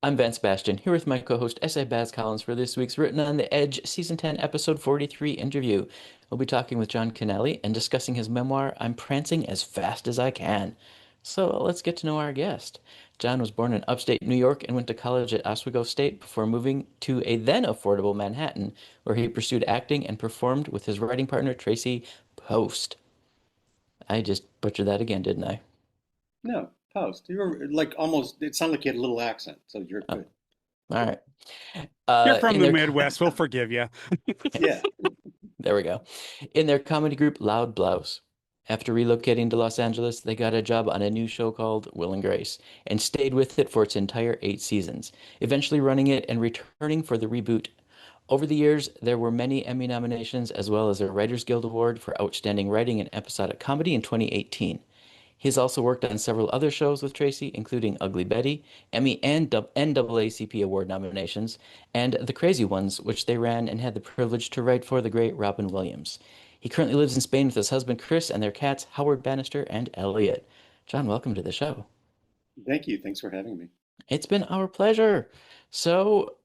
I'm Vance Bastion, here with my co-host S.A. Baz Collins for this week's Written on the Edge Season 10, Episode 43 interview. We'll be talking with Jon Kinnally and discussing his memoir, I'm Prancing as Fast as I Can. So let's get to know our guest. Jon was born in upstate New York and went to college at Oswego State before moving to a then affordable Manhattan, where he pursued acting and performed with his writing partner Tracy Poust. I just butchered that again, didn't I? No, Post. You were like almost, it sounded like you had a little accent, so you're Oh, good. all right. You're from In the their Midwest. We'll forgive you. Yeah. There we go. In their comedy group Loud Blouse. After relocating to Los Angeles, they got a job on a new show called Will and Grace and stayed with it for its entire 8 seasons, eventually running it and returning for the reboot. Over the years, there were many Emmy nominations as well as a Writers Guild Award for Outstanding Writing in Episodic Comedy in 2018. He has also worked on several other shows with Tracy, including Ugly Betty, Emmy and NAACP award nominations, and The Crazy Ones, which they ran and had the privilege to write for the great Robin Williams. He currently lives in Spain with his husband Chris and their cats Howard, Bannister, and Elliott. Jon, welcome to the show. Thank you. Thanks for having me. It's been our pleasure. So,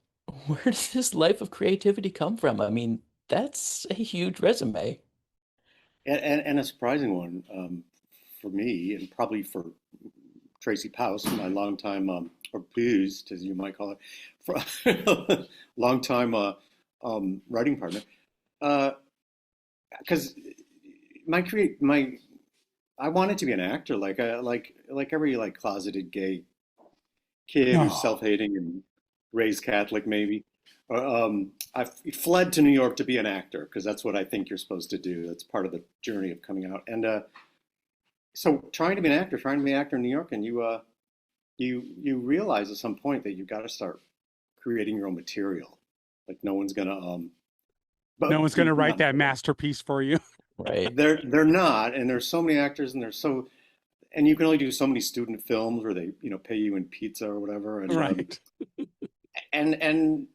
where does this life of creativity come from? I mean, that's a huge resume. And a surprising one for me, and probably for Tracy Poust, my longtime, or Poust, as you might call it, longtime writing partner. Because I wanted to be an actor, like every like closeted gay kid who's Oh, self-hating and raised Catholic, maybe. I fled to New York to be an actor because that's what I think you're supposed to do. That's part of the journey of coming out. And so, trying to be an actor, trying to be an actor in New York, and you realize at some point that you've got to start creating your own material. Like no one's gonna but no one's going to write not that masterpiece for you. Right. they're not, and there's so many actors, and and you can only do so many student films where they pay you in pizza or whatever, and Right. and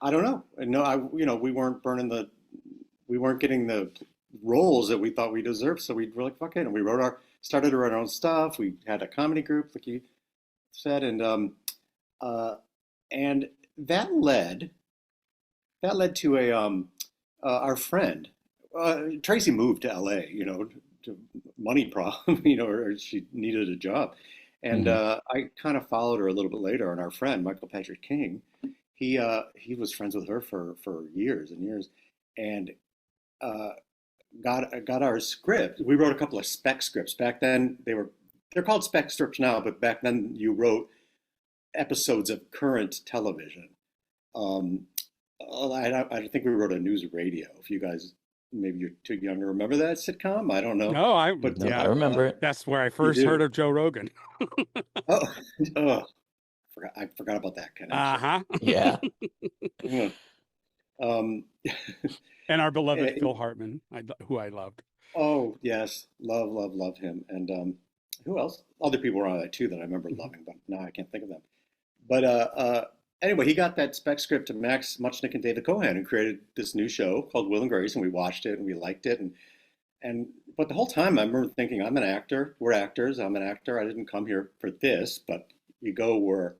I don't know. No, we weren't getting the roles that we thought we deserved. So we were like, fuck it. And we started to write our own stuff. We had a comedy group, like you said. Uh, and that led to our friend, Tracy moved to LA, to money problem, or she needed a job. And Hmm. I kind of followed her a little bit later. And our friend, Michael Patrick King, he was friends with her for years and years, and uh, got our script. We wrote a couple of spec scripts back then. They're called spec scripts now, but back then you wrote episodes of current television. Um, I think we wrote a news radio. If you guys maybe you're too young to remember that sitcom, I don't know, No, but No, I yeah, remember it. that's where I you first heard do. of Joe Rogan. Oh, oh, I forgot about that connection. Uh-huh. Yeah. Yeah. Um, And our beloved eh, Phil Hartman, who I loved. Oh yes, love him. And who else? Other people were on that too that I remember Mhm. loving, but now I can't think of them. But anyway, he got that spec script to Max Muchnick and David Cohan, and created this new show called Will and Grace, and we watched it and we liked it, and but the whole time I remember thinking, I'm an actor. We're actors. I'm an actor. I didn't come here for this, but you go Where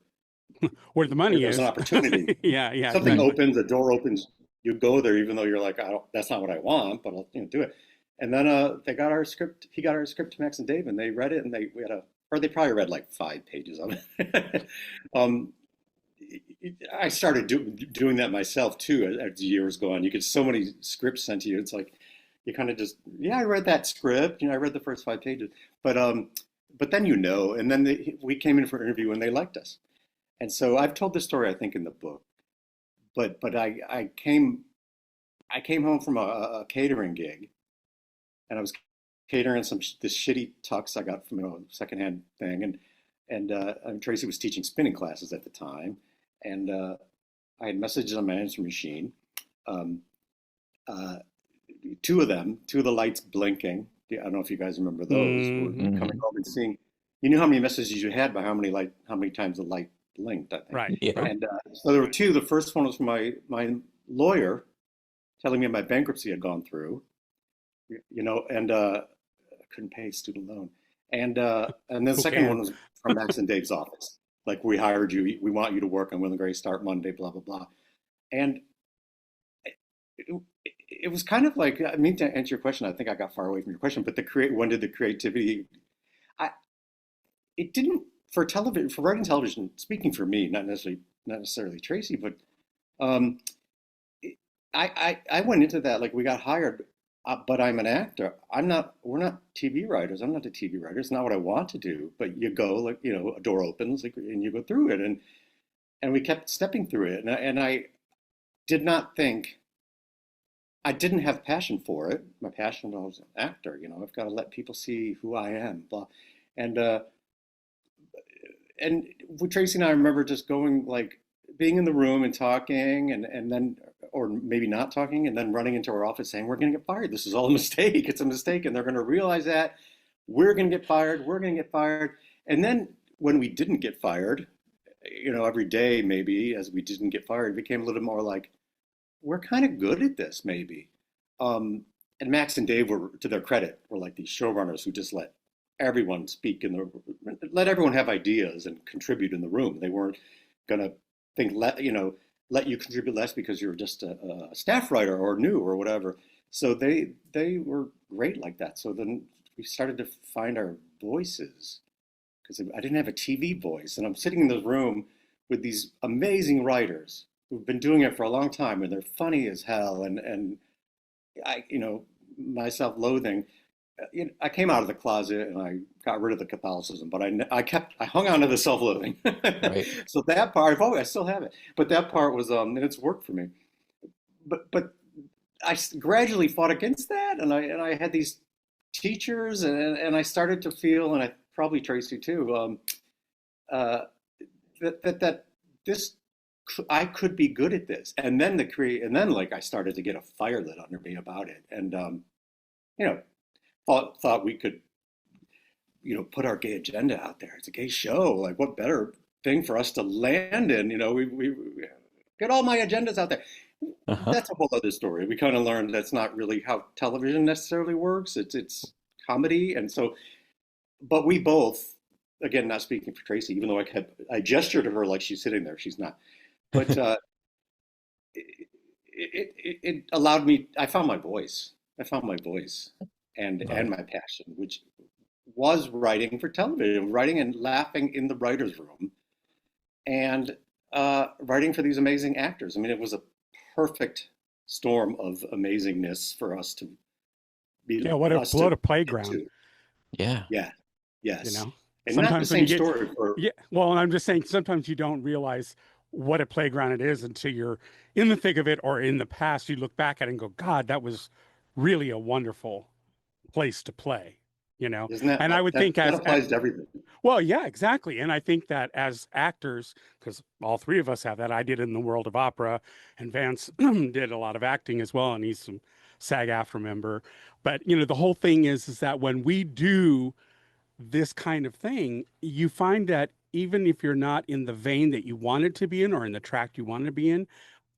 the where money there's an is. opportunity. Yeah, yeah, Something exactly. opens, a door opens, you go there, even though you're like, I don't, that's not what I want, but I'll do it. And then they got our script. He got our script to Max and Dave, and they read it, and we had or they probably read like 5 pages of it. um, I started doing that myself too as years go on. You get so many scripts sent to you. It's like you kind of just, yeah, I read that script. I read the first 5 pages, but but then and then we came in for an interview and they liked us. And so I've told this story, I think, in the book. But I came home from a catering gig, and I was catering this shitty tux I got from a secondhand thing, and Tracy was teaching spinning classes at the time, and I had messages on my answering machine. Um, uh, two of the lights blinking. Yeah, I don't know if you guys remember those. Were Hmm. coming Hmm. home and seeing. You knew how many messages you had by how many times the light blinked, I think. Right, Yeah. right. And so there were two. The first one was from my lawyer telling me my bankruptcy had gone through, and I couldn't pay student loan. And then the second Okay. one was from Max and Dave's office. like, we hired you, we want you to work on Will and Grace, start Monday, blah, blah, blah. And it, it was kind of like, I mean, to answer your question, I think I got far away from your question, but when did the creativity, I, it didn't, for television, for writing television, speaking for me, not necessarily Tracy, but um, I went into that like we got hired, but I'm an actor. We're not TV writers. I'm not a TV writer. It's not what I want to do. But you go, like, a door opens, like, and you go through it, and we kept stepping through it, and I did not think. I didn't have passion for it. My passion was an actor. I've got to let people see who I am. Blah, and with Tracy and I remember just going, like, being in the room and talking, and then, or maybe not talking, and then running into our office saying, we're going to get fired. This is all a mistake. It's a mistake. And they're going to realize that we're going to get fired. We're going to get fired. And then when we didn't get fired, every day, maybe as we didn't get fired, it became a little more like, we're kind of good at this, maybe. And Max and Dave were, to their credit, were like these showrunners who just let everyone speak let everyone have ideas and contribute in the room. They weren't going to think, let you contribute less because you're just a staff writer or new or whatever. So they were great like that. So then we started to find our voices, because I didn't have a TV voice. And I'm sitting in this room with these amazing writers who've been doing it for a long time, and they're funny as hell. And I, myself loathing, I came out of the closet and I got rid of the Catholicism, but I hung on to the self-loathing. Right. So that part, I still have it, but that part was, and it's worked for me. But I gradually fought against that, and I had these teachers, and I started to feel, and I probably Tracy too, that this, I could be good at this, and then like I started to get a fire lit under me about it, and thought we could, put our gay agenda out there. It's a gay show. Like, what better thing for us to land in? We get all my agendas out there. Uh-huh. That's a whole other story. We kind of learned that's not really how television necessarily works. It's comedy, and so, but we both, again, not speaking for Tracy, even though I gestured to her like she's sitting there. She's not. But it allowed me. I found my voice. And my passion, which was writing for television, writing and laughing in the writer's room, and writing for these amazing actors. I mean, it was a perfect storm of amazingness for us to be. Yeah, what a playground. Yeah. Yeah. Yes. And sometimes not the same story for. Yeah. Well, and I'm just saying, sometimes you don't realize what a playground it is until you're in the thick of it, or in the past, you look back at it and go, God, that was really a wonderful place to play, Isn't that, and I would think that applies to everything. Well, yeah, exactly. And I think that as actors, because all three of us have that, I did in the world of opera, and Vance did a lot of acting as well, and he's some SAG-AFTRA member. But the whole thing is that when we do this kind of thing, you find that even if you're not in the vein that you wanted to be in, or in the track you wanted to be in,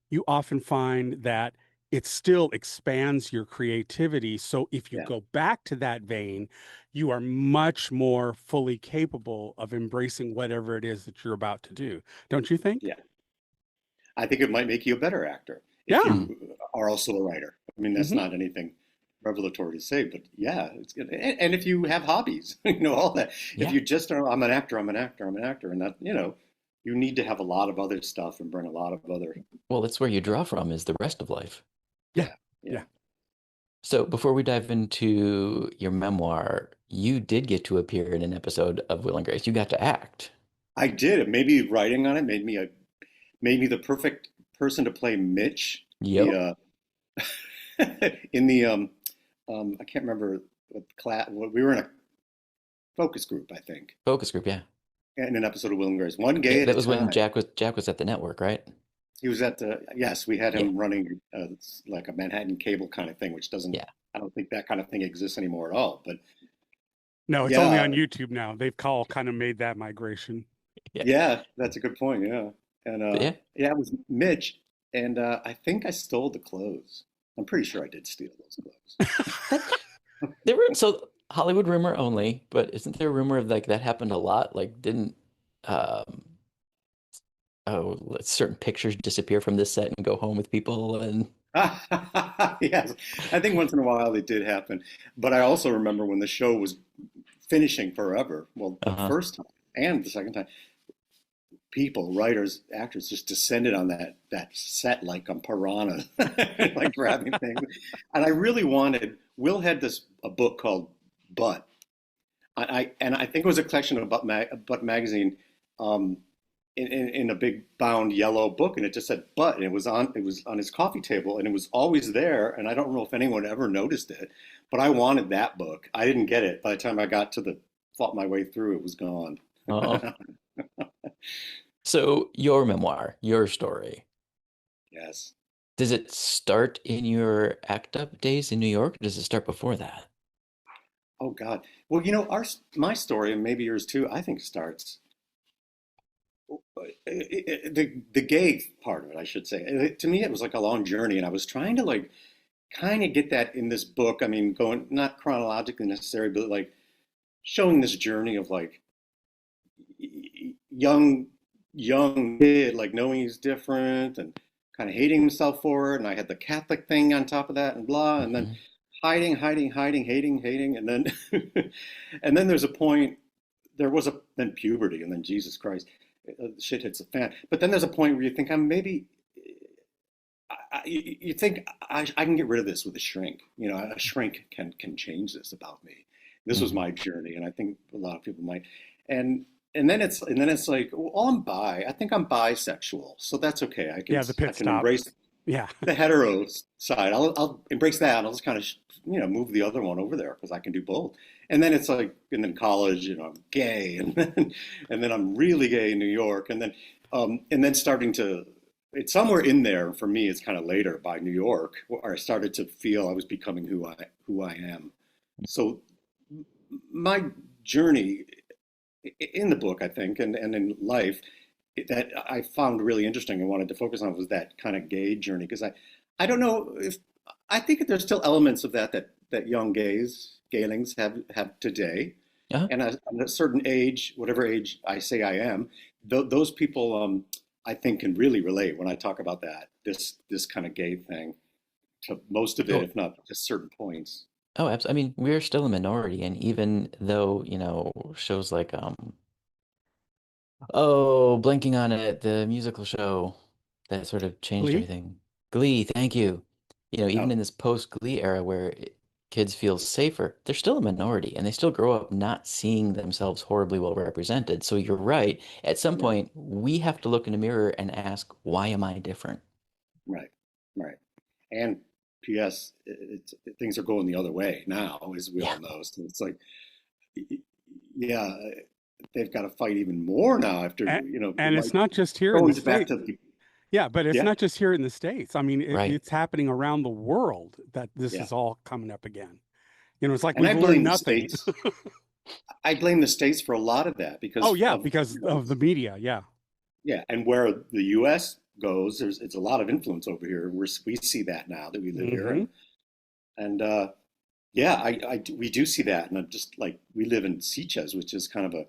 you often find that it still expands your creativity. So if you go back to that vein, you are much more fully capable of embracing whatever it is that you're about to do. Don't you think? Yeah. I think it might make you a better actor if you are also a writer. I mean, that's not anything revelatory to say, but yeah, it's good. And if you have hobbies, all that. Yeah. If you just are, I'm an actor, and that, you need to have a lot of other stuff and bring a lot of other. Well, that's where you draw from, is the rest of life. Yeah. So before we dive into your memoir, you did get to appear in an episode of Will and Grace. You got to act. I did. Maybe writing on it made me the perfect person to play Mitch. Yep. In the I can't remember what class. We were in a focus group, I think. Focus group, yeah. In an episode of Will and Grace, one gay. That was when Jack was at the network, right? He was at yes, we had him running like a Manhattan cable kind of thing, which doesn't. Yeah. I don't think that kind of thing exists anymore at all. But no, it's only on YouTube now. They've kind of made that migration. Yeah, that's a good point. Yeah, and it was Mitch, and I think I stole the clothes. I'm pretty sure I did steal those clothes. So Hollywood rumor only, but isn't there a rumor of like that happened a lot? Like, didn't oh, let certain pictures disappear from this set and go home with people and Yes, I think once in a while it did happen. But I also remember when the show was finishing forever, well, the uh-huh. first time and the second time, people, writers, actors just descended on that set like a piranha, like grabbing things. And I really wanted, Will had this a book called Butt. And I think it was a collection of Butt magazine, um, in a big bound yellow book, and it just said Butt, and it was on his coffee table, and it was always there. And I don't know if anyone ever noticed it, but I wanted that book. I didn't get it. By the time I got to the fought my way through, it was gone. Oh. So your memoir, your story, Yes. does it start in your ACT UP days in New York? Or does it start before that? Oh God. Well, our my story, and maybe yours too, I think starts the gay part of it, I should say. To me, it was like a long journey, and I was trying to like kind of get that in this book. I mean, going not chronologically necessary, but like showing this journey of like young kid, like knowing he's different and kind of hating himself for it. And I had the Catholic thing on top of that, and blah, and then Hmm. hiding, hating, and then and then there's a point. There was a then puberty, and then Jesus Christ, shit hits the fan. But then there's a point where you think I'm maybe you think I can get rid of this with a shrink. A shrink can change this about me. This was Hmm. my journey, and I think a lot of people might. And and then it's like, well, I'm bi. I think I'm bisexual, so that's okay. Yeah, the I pit can stop. embrace Yeah. the hetero side. I'll embrace that. And I'll just kind of move the other one over there because I can do both. And then it's like, and then college, I'm gay, and then I'm really gay in New York, and then starting to. It's somewhere in there for me. It's kind of later by New York where I started to feel I was becoming who I am. So my journey in the book, I think, and in life that I found really interesting and wanted to focus on was that kind of gay journey because I don't know if I think there's still elements of that young gaylings have today, Uh-huh. and at a certain age, whatever age I say I am, those people I think can really relate when I talk about this kind of gay thing to most of it, Oh, if not just certain points. oh, absolutely. I mean, we're still a minority, and even though, shows like oh, blanking on it, the musical show that sort of changed Glee? everything. Glee, thank you. Even Oh, in this post-Glee era where kids feel safer, they're still a minority and they still grow up not seeing themselves horribly well represented. So you're right. At some yeah, point, we have to look in the mirror and ask, why am I different? right, right. And P.S. Things are going the other way now, as we Yeah. all know. So it's like, yeah, they've got to fight even more now after, And, it and it's might not just here in the going back States. to the, Yeah, but it's yeah, not just here in the States. I mean, Right. it's happening around the world that this yeah. is all coming up again. It's like And we've I learned blame the nothing. states. I blame the states for a lot of that Oh, because yeah, of, because of the media. Yeah. yeah, and where the U.S. goes, it's a lot of influence over here. We see that now that we live here, Hmm. and yeah, we do see that, and I'm just like we live in Sitges, which is kind of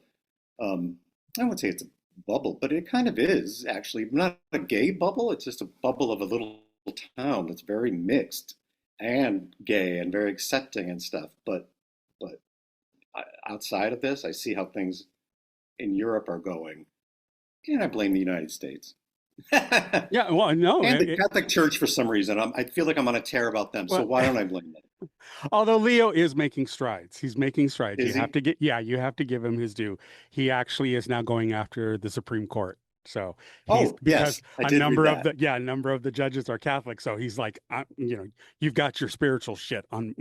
I wouldn't say it's a bubble, but it kind of is actually not a gay bubble. It's just a bubble of a little town that's very mixed and gay and very accepting and stuff. But outside of this, I see how things in Europe are going, and I blame the United States. And Yeah. Well, no. the Catholic Church for some reason. I feel like I'm on a tear about them. So Well, why don't I blame them? although Leo is making strides, he's making strides. Is he? You have to give him his due. He actually is now going after the Supreme Court. So he's Oh, because yes, I did read that. a number of the judges are Catholic. So he's like, you've got your spiritual shit on.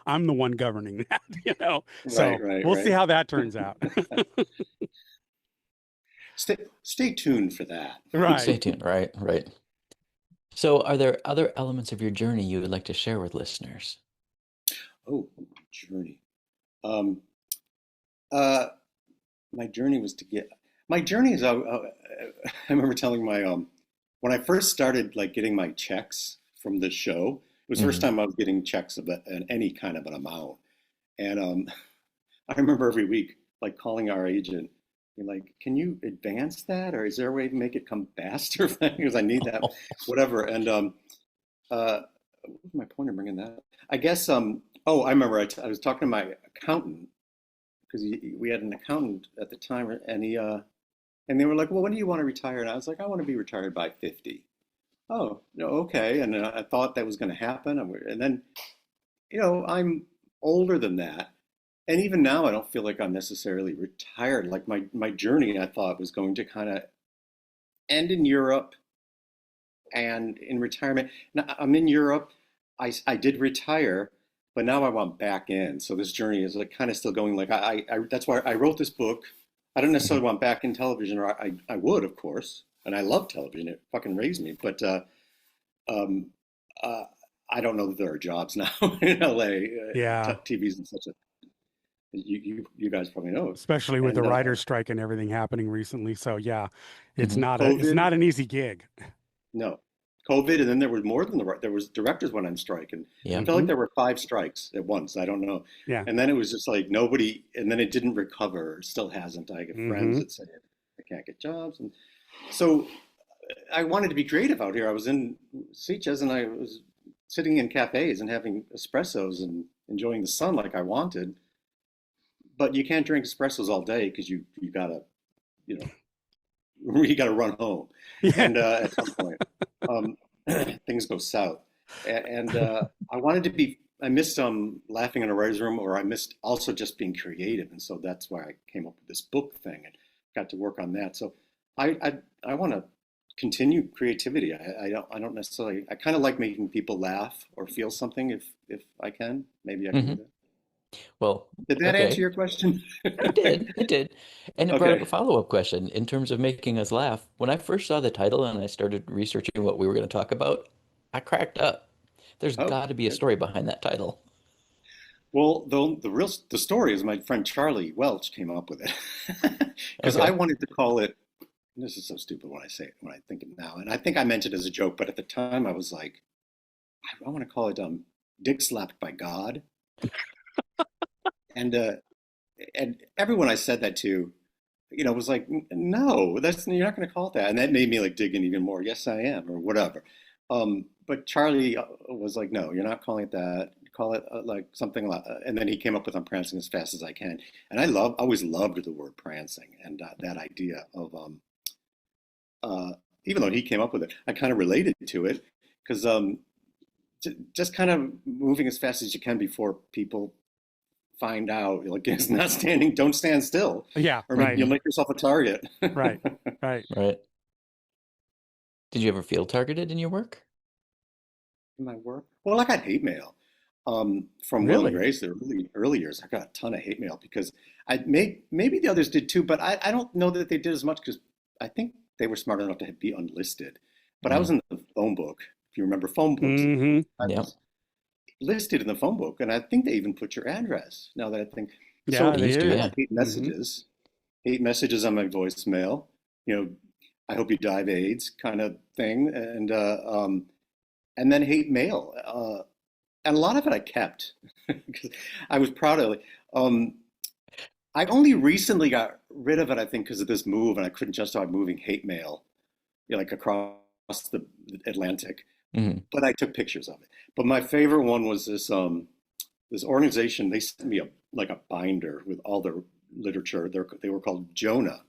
I'm the one governing that. Right, So right, we'll see right. how that turns out. Stay tuned for that. Right. Stay tuned. Right, right. So are there other elements of your journey you would like to share with listeners? Oh, journey. Um, uh, my journey was to get. My journey is. I remember telling my when I first started like getting my checks from the show. It was the first Hmm. time I was getting checks of any kind of an amount, and I remember every week like calling our agent You're like, can you advance that, or is there a way to make it come faster? Because I need that, whatever. And what was my point of bringing that up? I guess oh, I remember I was talking to my accountant because we had an accountant at the time, and he and they were like, well, when do you want to retire? And I was like, I want to be retired by 50. Oh, no, okay. And I thought that was going to happen, and then I'm older than that. And even now, I don't feel like I'm necessarily retired. Like my journey, I thought was going to kind of end in Europe and in retirement. Now, I'm in Europe. I did retire, but now I want back in. So this journey is like kind of still going. Like I that's why I wrote this book. I don't necessarily want back in television, or I would, of course, and I love television. It fucking raised me. But I don't know that there are jobs now in LA. Yeah. TV's in such a you guys probably know, Especially with and the writer's strike and everything happening recently. So yeah, it's Mhm. not COVID. it's not an easy gig. No, COVID, and then there was more than there was directors went on strike, and Yeah. it felt like there were 5 strikes at once. I don't know, Yeah. and then it was just like nobody, and then it didn't recover. Still hasn't. I get friends that say I can't get jobs, and so I wanted to be creative out here. I was in Sitges, and I was sitting in cafes and having espressos and enjoying the sun like I wanted. But you can't drink espressos all day because you gotta, you know, you gotta run home. Yeah. And at some point, things go south. And I wanted to be. I missed laughing in a writer's room, or I missed also just being creative. And so that's why I came up with this book thing and got to work on that. So I want to continue creativity. I don't necessarily. I kind of like making people laugh or feel something if I can. Maybe I can do that. Well, Did that okay. answer your question? It did. It did. And it brought up Okay. a follow-up question in terms of making us laugh. When I first saw the title and I started researching what we were going to talk about, I cracked up. There's Oh, got to be a good. story behind that title. Well, the story is my friend Charlie Welch came up with it because I Okay. wanted to call it. This is so stupid when I say it, when I think it now, and I think I meant it as a joke, but at the time I was like, I want to call it "Dick Slapped by God," and everyone I said that to, was like, no, you're not going to call it that, and that made me like dig in even more. Yes, I am, or whatever. But Charlie was like, no, you're not calling it that. Call it like something like, and then he came up with "I'm prancing as fast as I can," and I always loved the word prancing and that idea of even though he came up with it, I kind of related to it because just kind of moving as fast as you can before people find out, like it's not standing, don't stand still, Yeah. or Right. you'll make yourself a target. Right. Right. Right. Did you ever feel targeted in your work? In my work, well, I got hate mail from Will and Really? Grace. The early years, I got a ton of hate mail because maybe the others did too, but I don't know that they did as much because I think they were smart enough to be unlisted. But I was Mm. in the phone book. If you remember phone books, Hmm. I Yep. was listed in the phone book, and I think they even put your address. Now that I think, Yeah, so They they used to, I did. yeah. got Hmm. hate messages on my voicemail. You know, I hope you die of AIDS kind of thing, and then hate mail, and a lot of it I kept because I was proud of it. Um, I only recently got rid of it, I think, because of this move, and I couldn't justify moving hate mail, like across the Atlantic. Hmm. But I took pictures of it. But my favorite one was this organization. They sent me a binder with all their literature. They were called Jonah,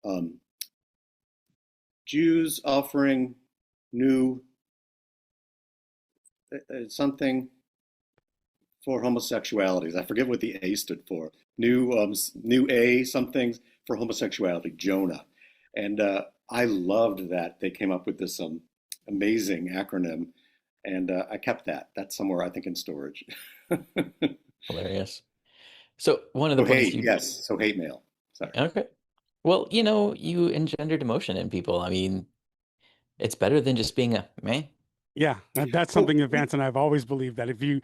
um, Jews offering new something for homosexualities. I forget what the A stood for. New A something for homosexuality. Jonah, and I loved that they came up with this amazing acronym, and I kept that. That's somewhere I think in storage. Hilarious. So one of the So points hate, you, yes. So hate mail. Sorry. okay. Well, you engendered emotion in people. I mean, it's better than just being a meh. Yeah, and that's Well, something that Vance and I have always believed that if you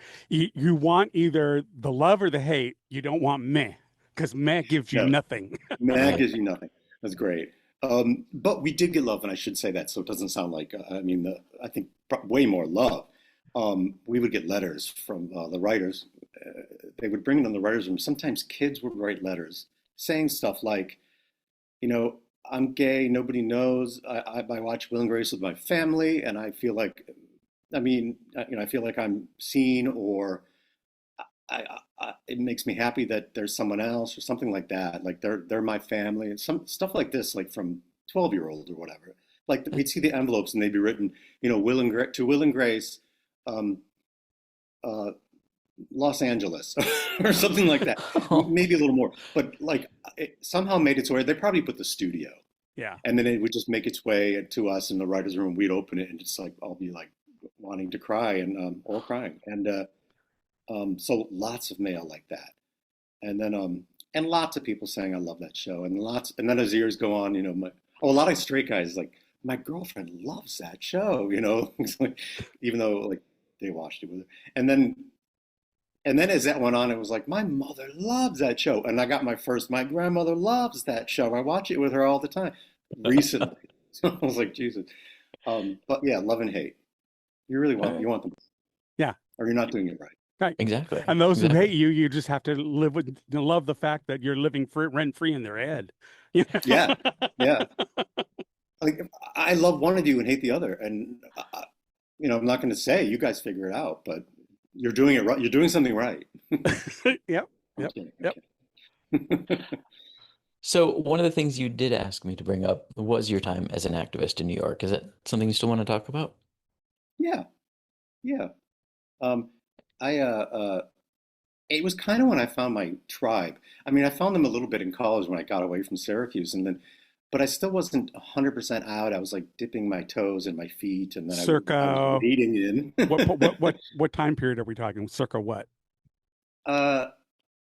want either the love or the hate, you don't want meh, because meh gives you no, nothing. Mag Right. gives you nothing. That's great. But we did get love, and I should say that so it doesn't sound like, I think way more love. We would get letters from the writers. They would bring it in the writers' room. Sometimes kids would write letters saying stuff like, you know, I'm gay, nobody knows. I watch Will and Grace with my family, and I feel like, I mean, you know, I feel like I'm seen, or it makes me happy that there's someone else or something like that. Like they're my family, and some stuff like this, like from 12-year-old or whatever. Like we'd see the envelopes and they'd be written, you know, to Will and Grace, um, uh, Los Angeles or something like that. Oh, Maybe a little more, but like it somehow made its way. They probably put the studio, Yeah. and then it would just make its way to us in the writers' room. We'd open it and just like I'll be like wanting to cry and or crying, and so lots of mail like that, and then and lots of people saying I love that show, and then as years go on, you know, a lot of straight guys like my girlfriend loves that show, you know, it's like, even though like they watched it with her, and then. And then as that went on, it was like, my mother loves that show. And I got my grandmother loves that show. I watch it with her all the time recently. So I was like, Jesus. But yeah, love and hate. You really all want, right. you want them, Yeah. or you're not doing it right. Right. Exactly. And those who hate Exactly. you, you just have to live with, love the fact that you're living rent free in their head. You Yeah, know? yeah. Like I love one of you and hate the other. And, you know, I'm not going to say you guys figure it out, but you're doing it right. You're doing something right. Yep. I'm Yep. kidding. Yep. I'm kidding. So one of the things you did ask me to bring up was your time as an activist in New York. Is that something you still want to talk about? Yeah, yeah. Um, it was kind of when I found my tribe. I mean, I found them a little bit in college when I got away from Syracuse, and then, but I still wasn't 100% out. I was like dipping my toes and my feet, and then I was Circa wading in. what time period are we talking? Circa what? uh,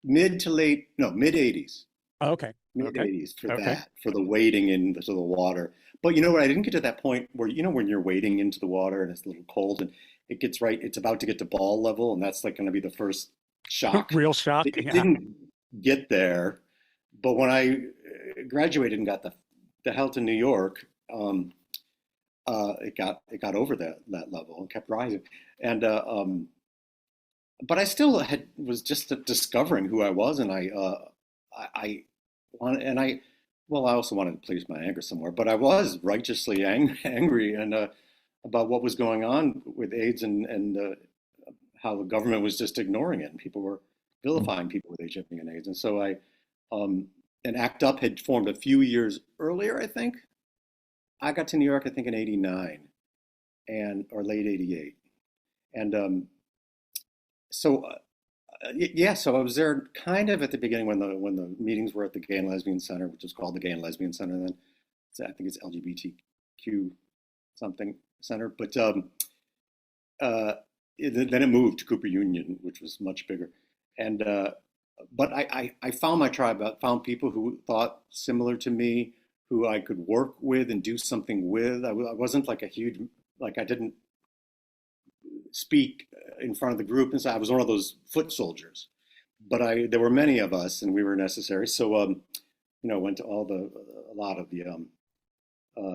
mid to late, no, mid 80s, Oh, okay. mid Okay. 80s for Okay. that, for the wading into the water. But you know what? I didn't get to that point where, you know, when you're wading into the water and it's a little cold and it gets right, it's about to get to ball level, and that's like going to be the first shock. Real shock. It Yeah. didn't get there, but when I graduated and got the hell to New York, it got over that level and kept rising, and but I still was just discovering who I was, and I wanted, and well, I also wanted to please my anger somewhere, but I was righteously angry and about what was going on with AIDS, and how the government was just ignoring it, and people were vilifying people with HIV and AIDS. And so um, and ACT UP had formed a few years earlier, I think. I got to New York, I think in '89, or late '88, and so yeah, so I was there kind of at the beginning when the meetings were at the Gay and Lesbian Center, which was called the Gay and Lesbian Center then. So I think it's LGBTQ something center, but uh, then it moved to Cooper Union, which was much bigger. And but I found my tribe. I found people who thought similar to me, who I could work with and do something with. I wasn't like a huge, like I didn't speak in front of the group, and so I was one of those foot soldiers. But there were many of us, and we were necessary. So you know, went to a lot of the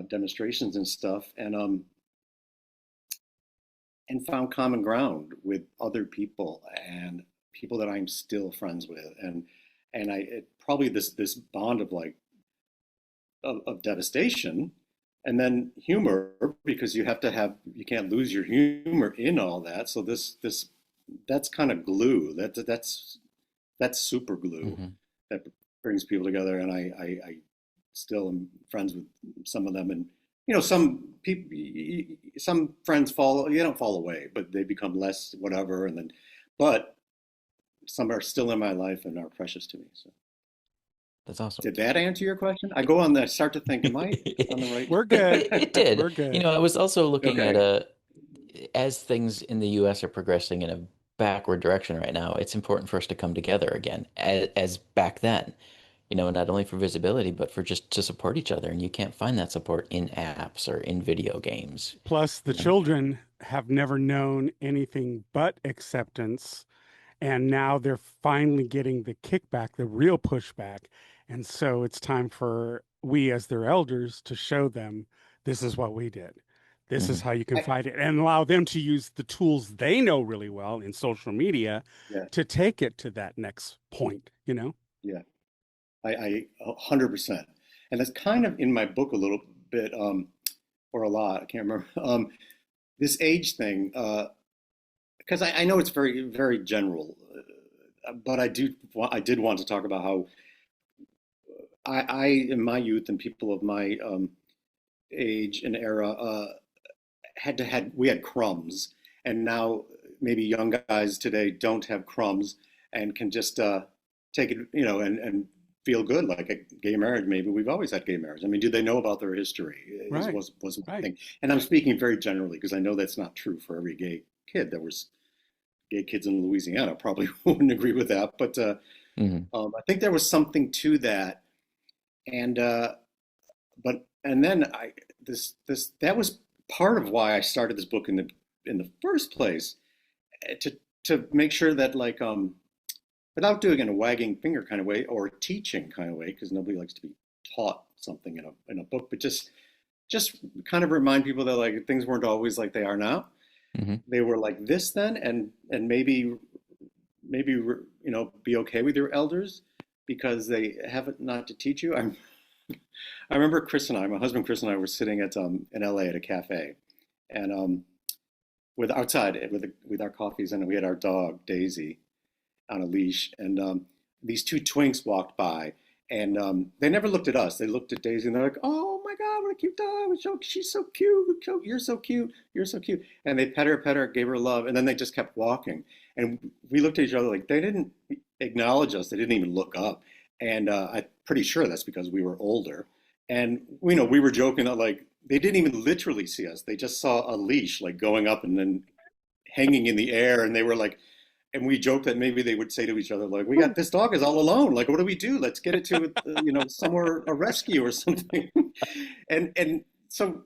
demonstrations and stuff, and found common ground with other people and people that I'm still friends with, and probably this bond of like of devastation, and then humor, because you can't lose your humor in all that. So that's kind of glue. That's super glue Hmm. that brings people together, and I still am friends with some of them, and you know, some people, some friends you don't fall away, but they become less whatever, and then, but some are still in my life and are precious to me. So, That's awesome. did that answer your question? I start to think, am I on the right? We're good. It did. We're good. I was also looking at Okay. as things in the US are progressing in a backward direction right now, it's important for us to come together again, as back then. Not only for visibility, but for just to support each other. And you can't find that support in apps or in video games. Plus, the children have never known anything but acceptance. And now they're finally getting the kickback, the real pushback. And so it's time for we, as their elders, to show them this is what we did. This is Hmm. how you can I, fight it, and allow them to use the tools they know really well in social media yeah, to take it to that next point, yeah, I 100%. and that's kind of in my book a little bit, or a lot, I can't remember. This age thing, because I know it's very, very general, but I did want to talk about how I in my youth and people of my age and era we had crumbs, and now maybe young guys today don't have crumbs and can just take it, and feel good like a gay marriage. Maybe we've always had gay marriage. I mean, do they know about their history? Right. Was my Right. thing. And I'm speaking very generally because I know that's not true for every gay kid. There was gay kids in Louisiana probably wouldn't agree with that, but I think there was something to that. And then that was part of why I started this book in the first place, to make sure that, like, without doing it in a wagging finger kind of way or teaching kind of way, because nobody likes to be taught something in a book, but just kind of remind people that, like, things weren't always like they are now. They were like this then, and maybe be okay with your elders because they have it not to teach you. I remember my husband Chris and I were sitting in LA at a cafe, and with our coffees, and we had our dog Daisy on a leash, and these two twinks walked by, and they never looked at us. They looked at Daisy, and they're like, "Oh my God, what a cute dog! She's so cute. You're so cute. You're so cute." And they pet her, gave her love, and then they just kept walking. And we looked at each other like they didn't acknowledge us. They didn't even look up. And I'm pretty sure that's because we were older. And we were joking that, like, they didn't even literally see us. They just saw a leash like going up and then hanging in the air, and they were like. And we joked that maybe they would say to each other, like, "We got this dog is all alone. Like, what do we do? Let's get it to, somewhere, a rescue or something." And so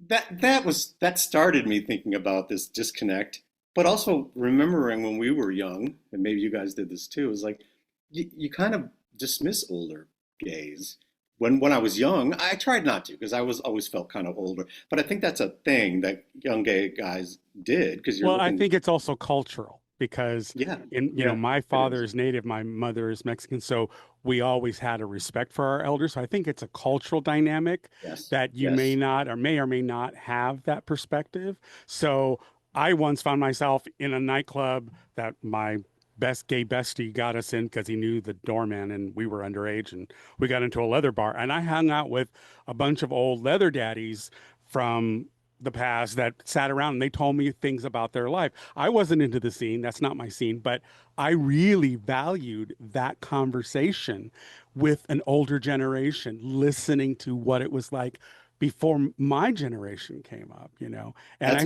that started me thinking about this disconnect, but also remembering when we were young, and maybe you guys did this too. Is like you kind of dismiss older gays. When I was young, I tried not to because I always felt kind of older. But I think that's a thing that young gay guys did because I think it's also cultural. Because my father is Native, my mother is Mexican, so we always had a respect for our elders. So I think it's a cultural dynamic that you may not or may not have that perspective. So I once found myself in a nightclub that my best gay bestie got us in because he knew the doorman, and we were underage, and we got into a leather bar, and I hung out with a bunch of old leather daddies from the past that sat around, and they told me things about their life. I wasn't into the scene. That's not my scene, but I really valued that conversation with an older generation, listening to what it was like before my generation came up, and That's I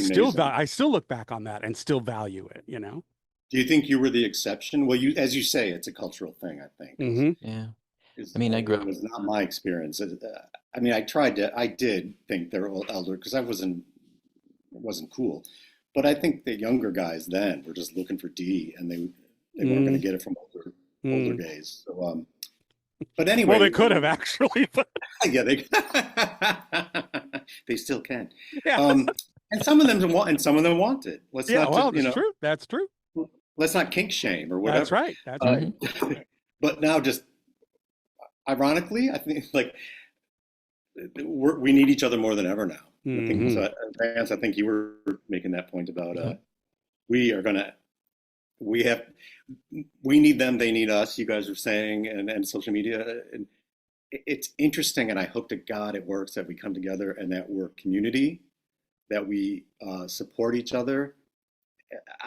still look back on that and still value it. Do you think you were the exception? Well, as you say, it's a cultural thing, I think. Yeah. I mean, I grew up. It was not my experience. I mean, I did think they were elder because it wasn't cool. But I think the younger guys then were just looking for D, and they weren't going to get it from older gays. So, but anyway. Well, they could have actually. But... yeah, they still can. Yeah. And some of them want, and some of them want it. That's true. That's true. Let's not kink shame or whatever. That's right. That's right. But now, just ironically, I think like we need each other more than ever now. I think so. Vance, I think you were making that point about we need them, they need us. You guys are saying, and social media, and it's interesting. And I hope to God it works that we come together and that we're community, that we support each other.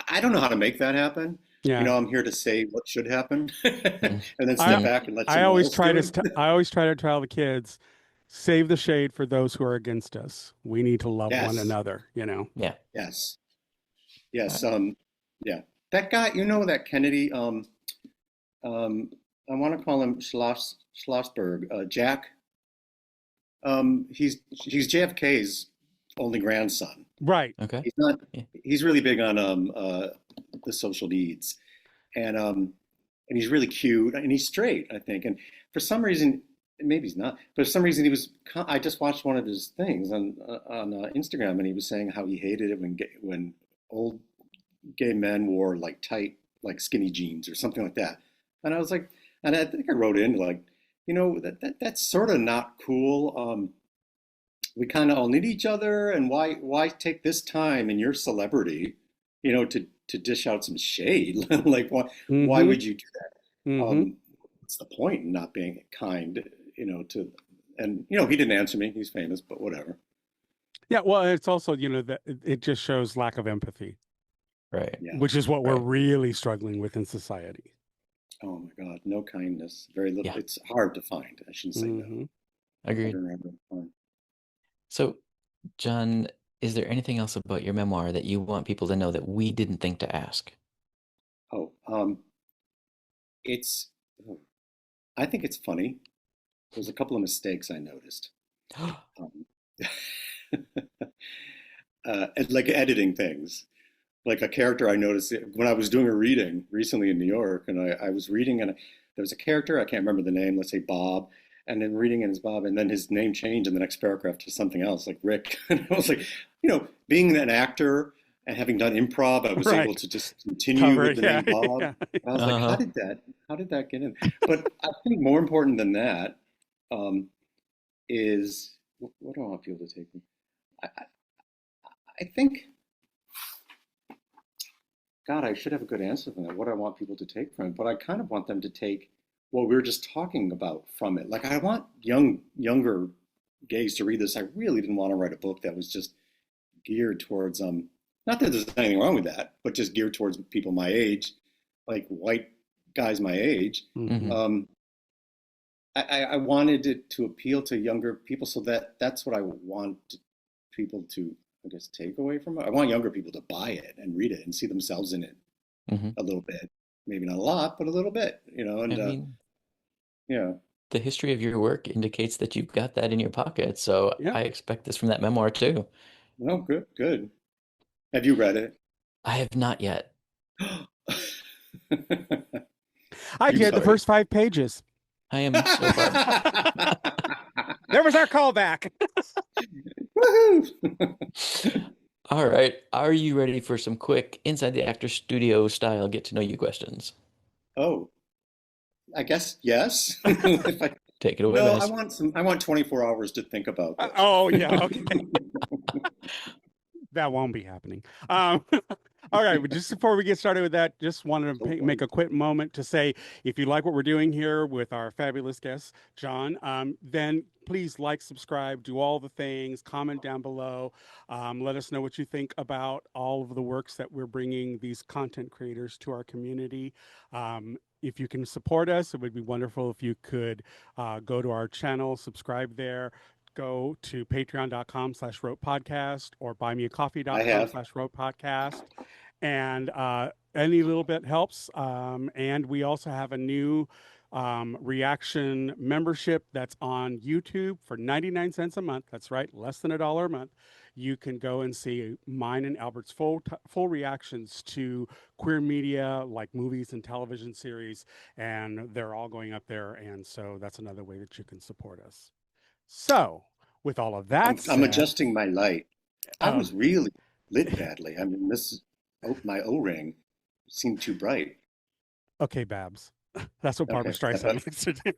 I don't know how to make that happen. Yeah. I'm here to say what should happen, and then step back and let. I always try to tell the kids, save the shade for those who are against us. We need to love one another. Yeah. Yes. Yes. Yeah. That guy. That Kennedy. I want to call him Schlossberg. Jack. He's JFK's only grandson. Right. Okay. He's not. He's really big on the social needs, and he's really cute, and he's straight, I think. And for some reason, maybe he's not, but for some reason he was. I just watched one of his things on Instagram, and he was saying how he hated it when old gay men wore like tight, like skinny jeans or something like that. And I was like, and I think I wrote in like, that's sort of not cool. We kind of all need each other, and why take this time in your celebrity, to dish out some shade? Like why Mm-hmm. would you do that? Mm-hmm. What's the point in not being kind, to and he didn't answer me. He's famous, but whatever. Yeah, well, it's also, that it just shows lack of empathy, Right. Yeah. which is what we're Right. really struggling with in society. Oh my God, no kindness. Very little. Yeah. It's hard to find. I shouldn't say no. Mm-hmm. Agreed. Harder and harder to find. So, John, is there anything else about your memoir that you want people to know that we didn't think to ask? Oh, it's. oh, I think it's funny. There's a couple of mistakes I noticed. Um, and like editing things. Like a character I noticed when I was doing a reading recently in New York, and I was reading, and there was a character, I can't remember the name, let's say Bob, and then reading it as Bob, and then his name changed in the next paragraph to something else, like Rick. And I was like, being an actor and having done improv, I was able Right. to just continue Cover with it. the Yeah. name Bob. Yeah. And I was like, Uh-huh. how did that get in? But I think more important than that, is what do I want people to take me? I, I, I think, God, I should have a good answer for that. What I want people to take from it, but I kind of want them to take what we were just talking about from it. Like I want younger gays to read this. I really didn't want to write a book that was just geared towards not that there's anything wrong with that, but just geared towards people my age, like white guys my age. Mm-hmm. Um, I wanted it to appeal to younger people, so that's what I want people to, I guess, take away from it. I want younger people to buy it and read it and see themselves in it Hmm. a little bit. Maybe not a lot, but a little bit, I and mean, yeah. the history of your work indicates that you've got that in your pocket, so Yeah. I expect this from that memoir too. No, good, good. Have you read it? I have not yet. I You did the sorry. first 5 pages. I am so bummed. There was our callback. Woohoo! All right, are you ready for some quick inside the actor studio style get to know you questions? Oh, I guess yes. If I, Take it away, no, Bass. I want 24 hours to think about this. Oh, yeah. Okay. That won't be happening. All right, but just before we get started with that, just wanted to make a quick moment to say, if you like what we're doing here with our fabulous guest, John, then please like, subscribe, do all the things, comment down below. Let us know what you think about all of the works that we're bringing these content creators to our community. If you can support us, it would be wonderful if you could go to our channel, subscribe there, go to patreon.com/rope podcast or I buymeacoffee.com have. /rope podcast. And any little bit helps. And we also have a new reaction membership that's on YouTube for 99 cents a month. That's right, less than $1 a month. You can go and see mine and Albert's full reactions to queer media like movies and television series, and they're all going up there. And so that's another way that you can support us. So, with all of that I'm said, adjusting my light. I oh, was really lit badly. I mean, my O-ring seemed too bright. okay, Babs. That's what Barbara Okay. Streisand likes to do.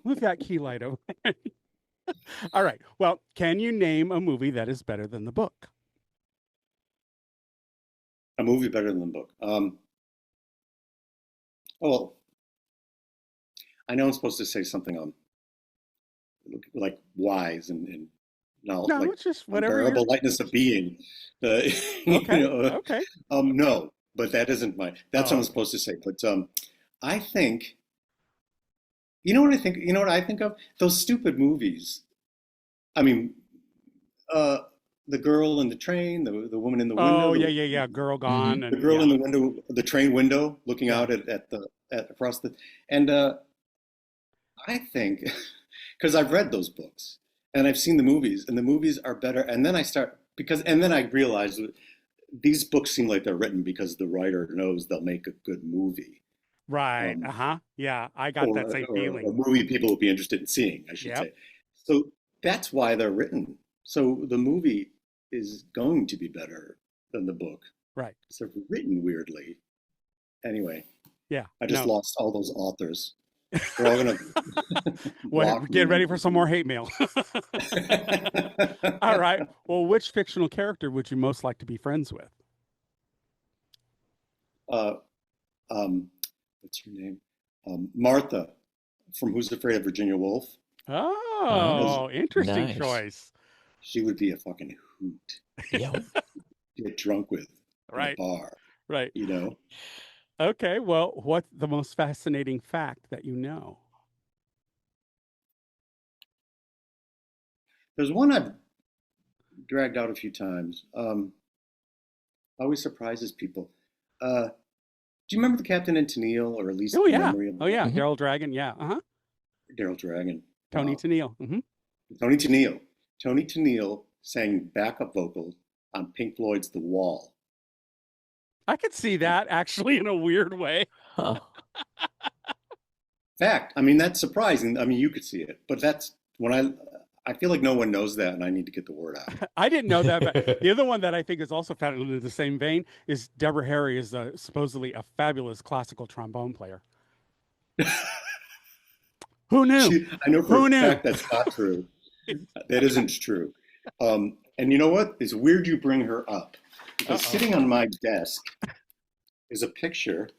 Move that key light over there. All right. Well, can you name a movie that is better than the book? A movie better than the book. Well, I know I'm supposed to say something like wise and now No, like it's just whatever you're. unbearable lightness of being. Okay. Okay. No, but that isn't my. That's Oh, what I'm okay. supposed to say. But I think you know what I think. You know what I think of those stupid movies. I mean, uh, the girl in the train, the woman in the window, Oh, yeah, yeah, yeah. Girl Hmm. Gone, the and girl in yeah, the window, the train window, looking yeah. out at across the, and I think because I've read those books and I've seen the movies, and the movies are better. And then I realize that these books seem like they're written because the writer knows they'll make a good movie, Right. um, Uh-huh. Yeah, I got that or same or a feeling. movie people will be interested in seeing, I should Yep. say. So that's why they're written. So the movie is going to be better than the book. Right. So written weirdly. Anyway, Yeah. I just No. lost all those authors. We're all gonna What, block get me. ready for some more hate mail. All right. Well, which fictional character would you most like to be friends with? uh, what's her name? Martha from Who's Afraid of Virginia Woolf. Oh, Oh, interesting nice. choice. She would be a fucking hoot Yeah. to get drunk with in a Right, bar, right. you know? Okay, well, what's the most fascinating fact that you know? There's one I've dragged out a few times. Always surprises people. Do you remember the Captain and Tennille, or at least Oh the yeah. memory of Oh yeah. Mhm. Daryl Dragon. Yeah. Uh-huh. Daryl Dragon? Tony Wow. Tennille. Hmm. Tony Tennille. Tony Tennille sang backup vocals on Pink Floyd's The Wall. I could see that actually in a weird way. Huh. Fact. I mean, that's surprising. I mean, you could see it, but that's when I feel like no one knows that, and I need to get the word out. I didn't know that, but the other one that I think is also found in the same vein is Deborah Harry is supposedly a fabulous classical trombone player. Who knew? I know for Who a knew? fact that's not true. That isn't true. And you know what? It's weird you bring her up, because Uh-oh. sitting on my desk is a picture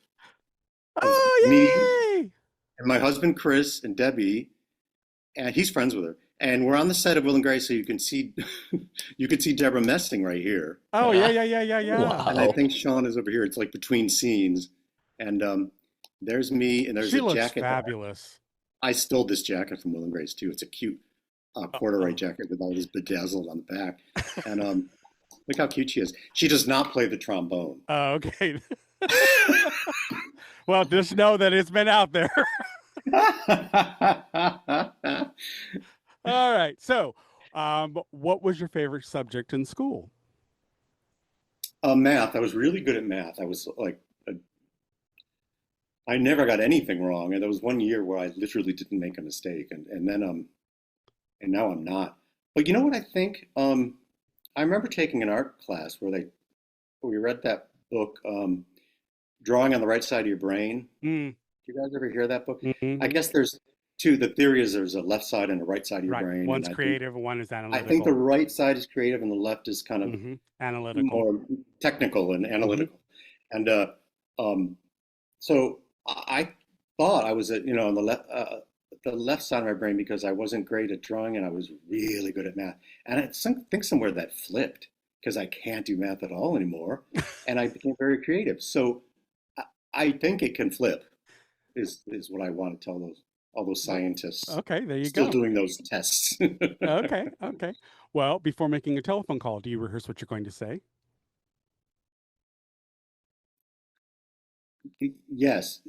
of Oh, me yay! and my husband Chris and Debbie, and he's friends with her. And we're on the set of Will and Grace, so you can see you can see Deborah Messing right here. Oh, yeah, yeah, yeah, yeah, yeah. And I Wow. think Sean is over here. It's like between scenes. And there's me, and there's She a looks jacket. fabulous. I stole this jacket from Will and Grace too. It's a cute corduroy Uh-oh. jacket with all this bedazzled on the back. And look how cute she is. She does not play the trombone. Oh, okay. Well, just know that it's been out there. All right. So, what was your favorite subject in school? Math. I was really good at math. I was like, I never got anything wrong. And there was one year where I literally didn't make a mistake. And now I'm not. But you know what I think? I remember taking an art class where we read that book, Drawing on the Right Side of Your Brain. Mm, Do you guys ever hear that book? mhm. I guess there's two. The theory is there's a left side and a right side of your Right. brain. One's And creative, one is I think the analytical. right side is creative and the left is kind of Analytical. more technical and Hmm. analytical. And so I thought I was on the left side of my brain because I wasn't great at drawing and I was really good at math. And I think somewhere that flipped because I can't do math at all anymore, and I became very creative. So I think it can flip. Is what I want to tell all those scientists Okay, there you still go. doing those tests. Okay, okay. Well, before making a telephone call, do you rehearse what you're going to say? Yes,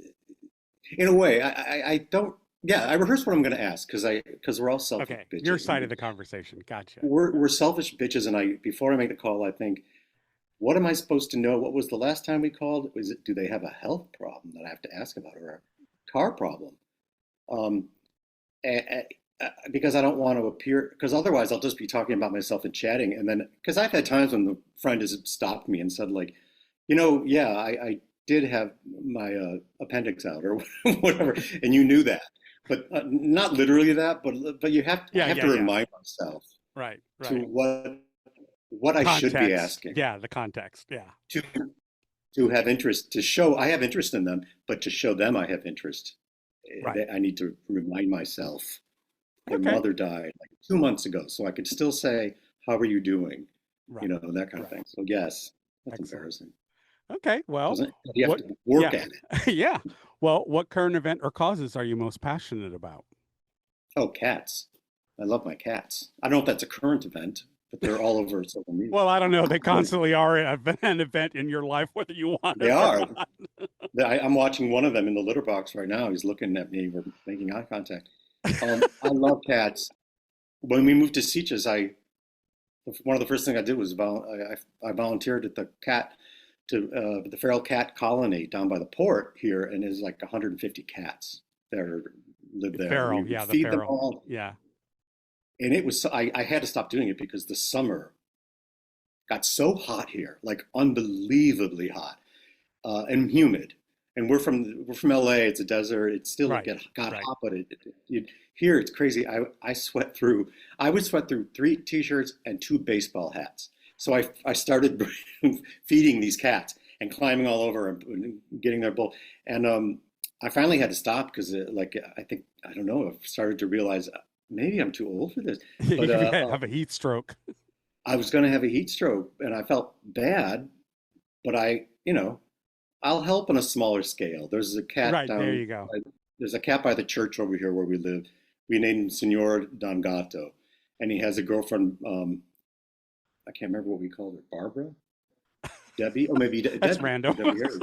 in a way, I don't. Yeah, I rehearse what I'm going to ask because we're all selfish Okay, bitches. your side of the conversation. Gotcha. We're selfish bitches, and before I make the call, I think, what am I supposed to know? What was the last time we called? Do they have a health problem that I have to ask about, or a car problem? Um, because I don't want to appear, because otherwise I'll just be talking about myself and chatting, and then because I've had times when the friend has stopped me and said like, yeah, I did have my appendix out or whatever, and you knew that, but not literally that, but I Yeah, have yeah, to yeah. remind myself Right, to right. what I should be Context. asking, Yeah, the context. Yeah. to have interest, to show I have interest in them, but to show them I have interest. Right. I need to remind myself their Okay. mother died like 2 months ago, so I could still say, "How are you doing?" Right. That kind of Right. thing. So yes, that's Excellent. embarrassing. Okay. Well, Doesn't you have what? to work Yeah. at it? Yeah. Well, what current event or causes are you most passionate about? Oh, cats! I love my cats. I don't know if that's a current event, but they're all over social media. Well, I don't know. They constantly are an event in your life, whether you want They it or are. not. I'm watching one of them in the litter box right now. He's looking at me. We're making eye contact. I love cats. When we moved to Sitges, one of the first things I did was I volunteered at the feral cat colony down by the port here, and there's like 150 cats that live there. Feral. We Yeah, the feed them feral. all, Yeah. and it was I had to stop doing it because the summer got so hot here, like unbelievably hot, and humid. And we're from LA. It's a desert. It still Right, got right. hot, but here it's crazy. I would sweat through 3 t-shirts and 2 baseball hats. So I started feeding these cats and climbing all over and getting their bowl. And I finally had to stop because like I don't know. I've started to realize maybe I'm too old for this. You But could have a heat stroke. I was going to have a heat stroke, and I felt bad. But I'll help on a smaller scale. Right, there you go. There's a cat by the church over here where we live. We named him Senor Don Gato, and he has a girlfriend. I can't remember what we called her, Barbara, Debbie, or maybe That's Debbie, random. Debbie Harris,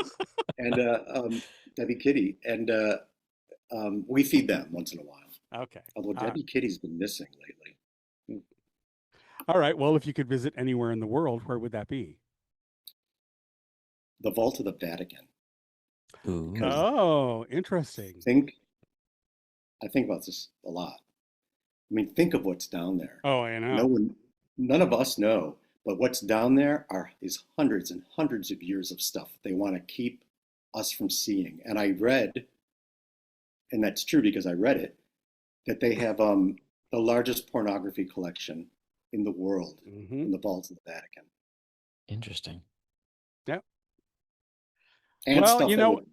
and Debbie Kitty, and we feed them once in a while. Okay. Although Debbie Kitty's been missing lately. All right. Well, if you could visit anywhere in the world, where would that be? The vault of the Vatican. Ooh. Because Oh, interesting. I think about this a lot. I mean, think of what's down there. Oh, I know. None of us know, but what's down there is hundreds and hundreds of years of stuff they want to keep us from seeing. And I read, and that's true because I read it, that they have the largest pornography collection in the world Hmm. in the vaults of the Vatican. Interesting. Yep. And Well, stuff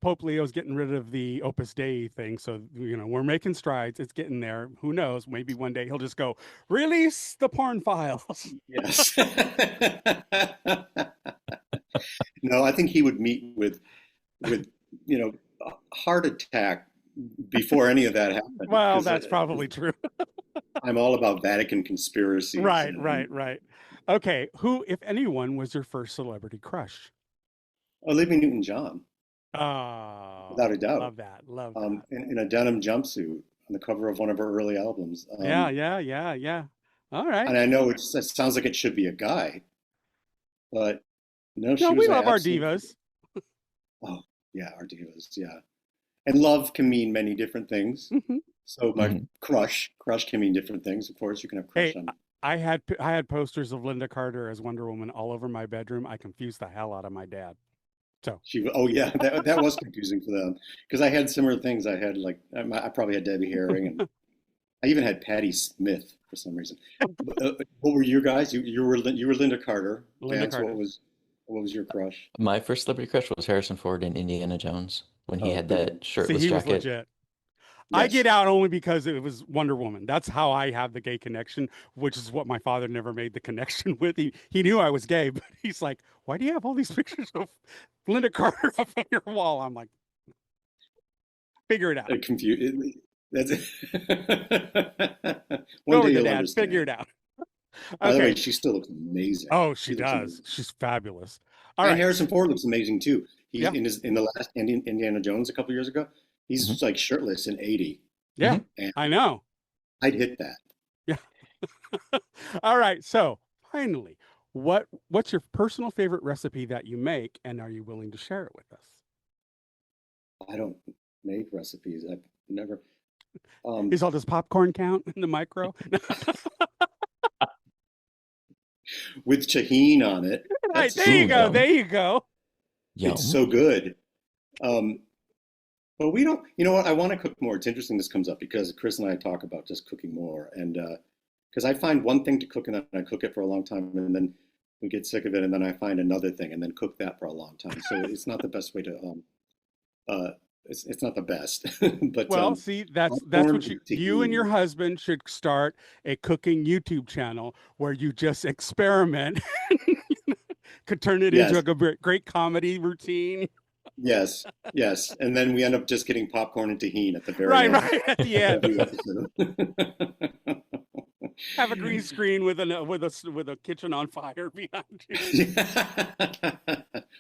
Pope Leo's getting rid of the Opus Dei thing, so we're making strides. It's getting there. Who knows? Maybe one day he'll just go release the porn files. yes. No, I think he would meet with a heart attack before any of that happened. Well, 'Cause, that's probably true. I'm all about Vatican conspiracies. Right, and- right, right. Okay, who, if anyone, was your first celebrity crush? Olivia Newton-John, Oh, without a doubt. love that. Love that. In a denim jumpsuit on the cover of one of her early albums. Yeah, yeah, yeah, yeah. All right. And I know it sounds like it should be a guy, but no, she No, was we love our absolute- divas. Oh, yeah, our divas, yeah. And love can mean many different things. Mhm. So my Mhm. crush can mean different things. Of course, you can have crush Hey, on. I had posters of Linda Carter as Wonder Woman all over my bedroom. I confused the hell out of my dad. So, Oh yeah, that was confusing for them because I had similar things. I had I probably had Debbie Herring, and I even had Patti Smith for some reason. What were you guys? You were Linda Carter. Linda Vance, Carter. what was your crush? My first celebrity crush was Harrison Ford in Indiana Jones when he Oh, had good one. that see, shirtless he was jacket. legit. I Yes. get out only because it was Wonder Woman. That's how I have the gay connection, which is what my father never made the connection with. He knew I was gay, but he's like, "Why do you have all these pictures of Linda Carter up on your wall?" I'm like, "Figure it out. Confused. That's Go one day with it, you'll Dad. understand. Figure it out." By the way, Okay. she still looks amazing. Oh, she looks does. amazing. She's fabulous. All And right. Harrison Ford looks amazing too. He's Yeah. in the last Indiana Jones a couple years ago. He's Mhm. like shirtless in 80, Yeah, and I know. I'd hit that. Yeah. All right. So finally, what's your personal favorite recipe that you make, and are you willing to share it with us? I don't make recipes. I've never. Is all this popcorn count in the micro? With tahini on it. Right, That's there you Ooh, go. yum. There you go. Yum. It's so good. But we don't. You know what? I want to cook more. It's interesting this comes up because Chris and I talk about just cooking more, and because I find one thing to cook and then I cook it for a long time, and then we get sick of it, and then I find another thing and then cook that for a long time. So it's not the best way to. It's not the best. But Well, see, that's popcorn what you and your tahini. husband should start a cooking YouTube channel where you just experiment. Could turn it into Yes. a great comedy routine. Yes, and then we end up just getting popcorn and tahini at the very Right, end. right at the of end. every episode. Have a green screen with a kitchen on fire behind you.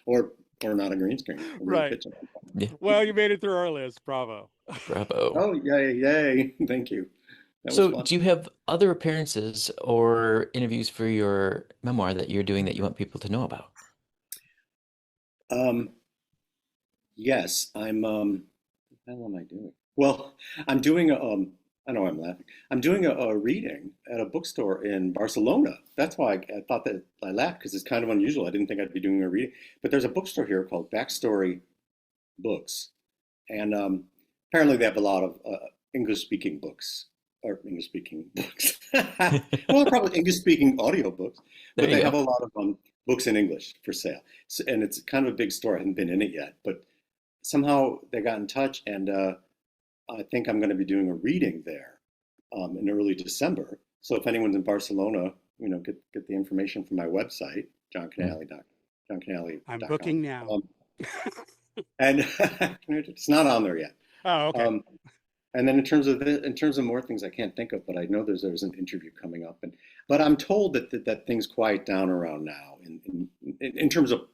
or not a green screen. A real Right. kitchen. Yeah. Well, you made it through our list. Bravo. Bravo. Oh, yay! Thank you. That was So, fun. do you have other appearances or interviews for your memoir that you're doing that you want people to know about? Yes, I'm. What the hell am I doing? Well, I'm doing a. I know I'm laughing. I'm doing a reading at a bookstore in Barcelona. That's why I thought that I laughed because it's kind of unusual. I didn't think I'd be doing a reading, but there's a bookstore here called Backstory books. And apparently they have a lot of English-speaking books, or English-speaking books. Well, probably English-speaking audiobooks, but they have a lot of books in English for sale. So, and it's kind of a big store. I haven't been in it yet, but somehow they got in touch, and I think I'm going to be doing a reading there in early December. So if anyone's in Barcelona, get the information from my website, JonKinnally.com. I'm booking now. And it's not on there yet. Oh, okay. And then in terms of more things I can't think of, but I know there's an interview coming up, but I'm told that things quiet down around now in terms of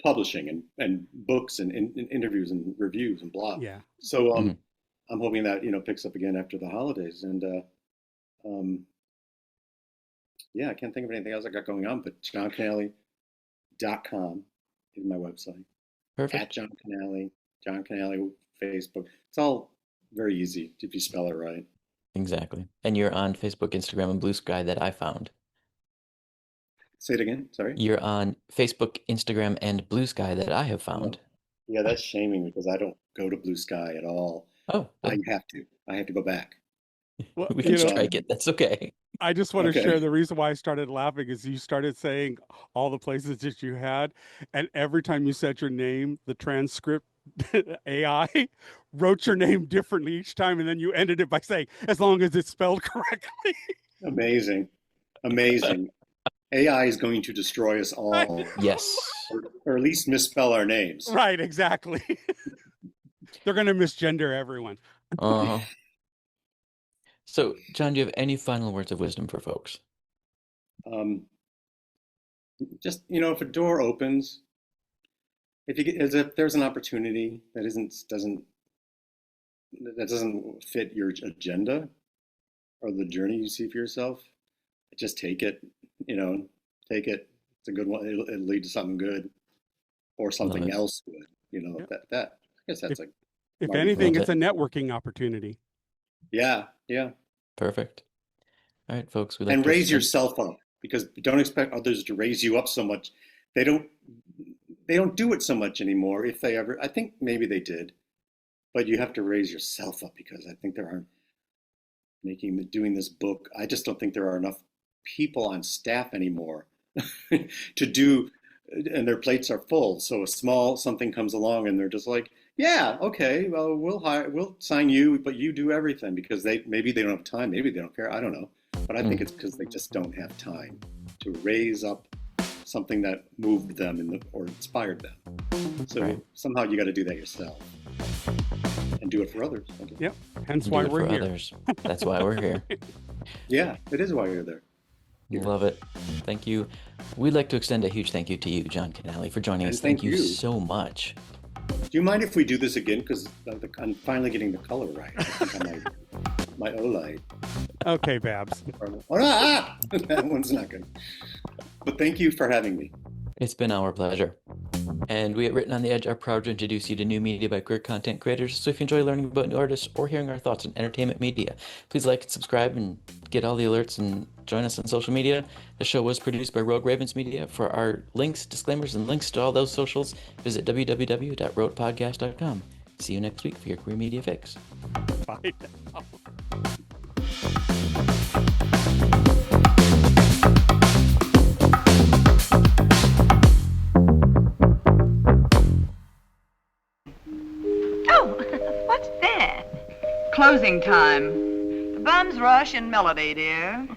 publishing and books and interviews and reviews and blah. Yeah. So I'm hoping that picks up again after the holidays, and yeah, I can't think of anything else I got going on, but JonKinnally.com is my website. Perfect. At Jon Kinnally, Jon Kinnally, Facebook. It's all very easy if you spell it right. Exactly. And you're on Facebook, Instagram, and Blue Sky that I found. Say it again. Sorry. You're on Facebook, Instagram, and Blue Sky that I have found. Yeah, that's shaming because I don't go to Blue Sky at all. Oh. I have to go back. Well, we can strike it. That's okay. I just want to share the reason why I started laughing is you started saying all the places that you had, and every time you said your name, the transcript AI wrote your name differently each time, and then you ended it by saying, as long as it's spelled correctly. Amazing. AI is going to destroy us all. Yes. Or at least misspell our names. Right, exactly. They're going to misgender everyone. Uh-huh. So, Jon, do you have any final words of wisdom for folks? Just, if a door opens, if there's an opportunity that doesn't fit your agenda or the journey you see for yourself, just take it. Take it. It's a good one. It'll lead to something good, or something else good. I guess that's if anything, it's a networking opportunity. Yeah. Perfect. All right, folks. And raise yourself up, because don't expect others to raise you up so much. They don't do it so much anymore. If they ever, I think maybe they did, but you have to raise yourself up, because I think there aren't doing this book. I just don't think there are enough people on staff anymore to do, and their plates are full. So a small something comes along and they're just like, yeah, okay, well, we'll sign you, but you do everything, because maybe they don't have time, maybe they don't care, I don't know. But I think it's because they just don't have time to raise up something that moved them or inspired them. So somehow you got to do that yourself and do it for others. Yep. Hence why we're here. Others. That's why we're here. Yeah, it is why you're there. Love it. Thank you. We'd like to extend a huge thank you to you, Jon Kinnally, for joining us. Thank you so much. Do you mind if we do this again? Because I'm finally getting the color right. I think my Olight. Okay, Babs. That one's not good. But thank you for having me. It's been our pleasure. And we at Written on the Edge are proud to introduce you to new media by queer content creators. So if you enjoy learning about new artists or hearing our thoughts on entertainment media, please like and subscribe and get all the alerts and join us on social media. The show was produced by Rogue Ravens Media. For our links, disclaimers, and links to all those socials, visit www.roadpodcast.com. See you next week for your queer media fix. Bye. Closing time. The bums rush in melody, dear.